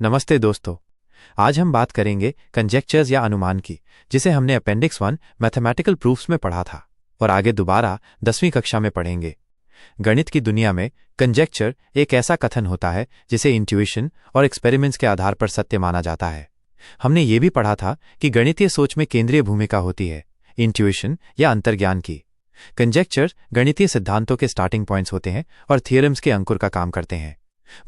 नमस्ते दोस्तों। आज हम बात करेंगे कंजेक्चर्स या अनुमान की, जिसे हमने अपेंडिक्स 1 मैथमेटिकल प्रूफ्स में पढ़ा था और आगे दोबारा 10वीं कक्षा में पढ़ेंगे। गणित की दुनिया में कंजेक्चर एक ऐसा कथन होता है जिसे इंट्यूशन और एक्सपेरिमेंट्स के आधार पर सत्य माना जाता है। हमने ये भी पढ़ा था कि गणितीय सोच में केंद्रीय भूमिका होती है इंट्यूशन या अंतर्ज्ञान की। कंजेक्चर गणितीय सिद्धांतों के स्टार्टिंग पॉइंट्स होते हैं और थियरम्स के अंकुर का काम करते हैं।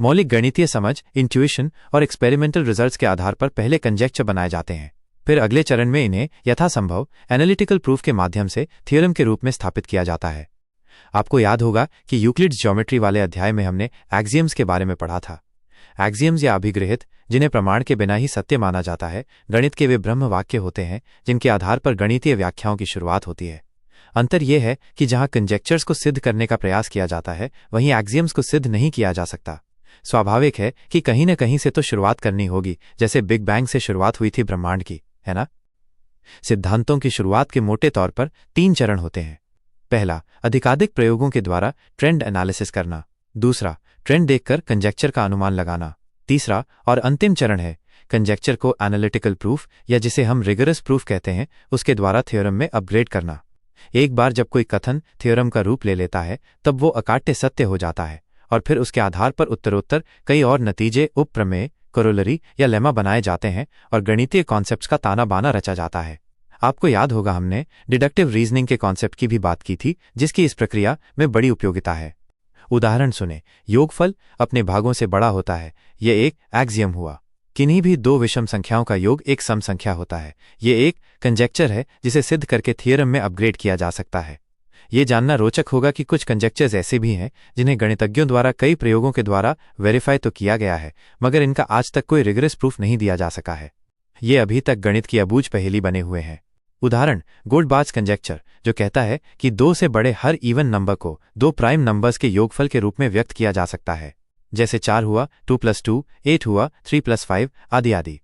मौलिक गणितीय समझ, इंट्यूशन और एक्सपेरिमेंटल रिजल्ट्स के आधार पर पहले कंजेक्चर बनाए जाते हैं, फिर अगले चरण में इन्हें यथासंभव एनालिटिकल प्रूफ के माध्यम से थियरम के रूप में स्थापित किया जाता है। आपको याद होगा कि यूक्लिड्स ज्योमेट्री वाले अध्याय में हमने एक्सियम्स के बारे में पढ़ा था। एक्सियम्स या अभिगृहित, जिन्हें प्रमाण के बिना ही सत्य माना जाता है, गणित के वे ब्रह्म वाक्य होते हैं जिनके आधार पर गणितीय व्याख्याओं की शुरुआत होती है। अंतर यह है कि जहां कंजेक्चर्स को सिद्ध करने का प्रयास किया जाता है, वहीं एक्सियम्स को सिद्ध नहीं किया जा सकता। स्वाभाविक है कि कहीं न कहीं से तो शुरुआत करनी होगी, जैसे बिग बैंग से शुरुआत हुई थी ब्रह्मांड की, है ना? सिद्धांतों की शुरुआत के मोटे तौर पर 3 चरण होते हैं। पहला, अधिकाधिक प्रयोगों के द्वारा ट्रेंड एनालिसिस करना। दूसरा, ट्रेंड देखकर कंजेक्चर का अनुमान लगाना। तीसरा और अंतिम चरण है कंजेक्चर को एनालिटिकल प्रूफ, या जिसे हम रिगरस प्रूफ कहते हैं, उसके द्वारा थ्योरम में अपग्रेड करना। एक बार जब कोई कथन थ्योरम का रूप ले लेता है, तब वो अकाट्य सत्य हो जाता है और फिर उसके आधार पर उत्तरोत्तर कई और नतीजे, उपप्रमेय, कोरोलरी या लेमा बनाए जाते हैं और गणितीय कॉन्सेप्ट्स का ताना बाना रचा जाता है। आपको याद होगा हमने डिडक्टिव रीजनिंग के कॉन्सेप्ट की भी बात की थी, जिसकी इस प्रक्रिया में बड़ी उपयोगिता है। उदाहरण सुने, योगफल अपने भागों से बड़ा होता है, यह एक एक्सियम हुआ। किन्हीं भी 2 विषम संख्याओं का योग एक सम संख्या होता है, यह एक कंजेक्चर है जिसे सिद्ध करके थियरम में अपग्रेड किया जा सकता है। ये जानना रोचक होगा कि कुछ कंजेक्चर्स ऐसे भी हैं जिन्हें गणितज्ञों द्वारा कई प्रयोगों के द्वारा वेरीफाई तो किया गया है, मगर इनका आज तक कोई रिगरस प्रूफ नहीं दिया जा सका है। ये अभी तक गणित की अबूझ पहेली बने हुए हैं। उदाहरण, गोल्डबाच कंजेक्चर, जो कहता है कि 2 से बड़े हर इवन नंबर को 2 प्राइम नंबर्स के योगफल के रूप में व्यक्त किया जा सकता है, जैसे 4 हुआ 2 + 2, 8 हुआ 3 + 5 आदि आदि।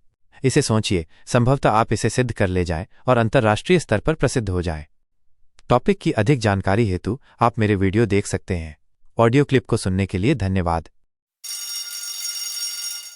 इसे सोचिए, संभवतः आप इसे सिद्ध कर ले जाएं और अंतर्राष्ट्रीय स्तर पर प्रसिद्ध हो जाएं। टॉपिक की अधिक जानकारी हेतु आप मेरे वीडियो देख सकते हैं। ऑडियो क्लिप को सुनने के लिए धन्यवाद।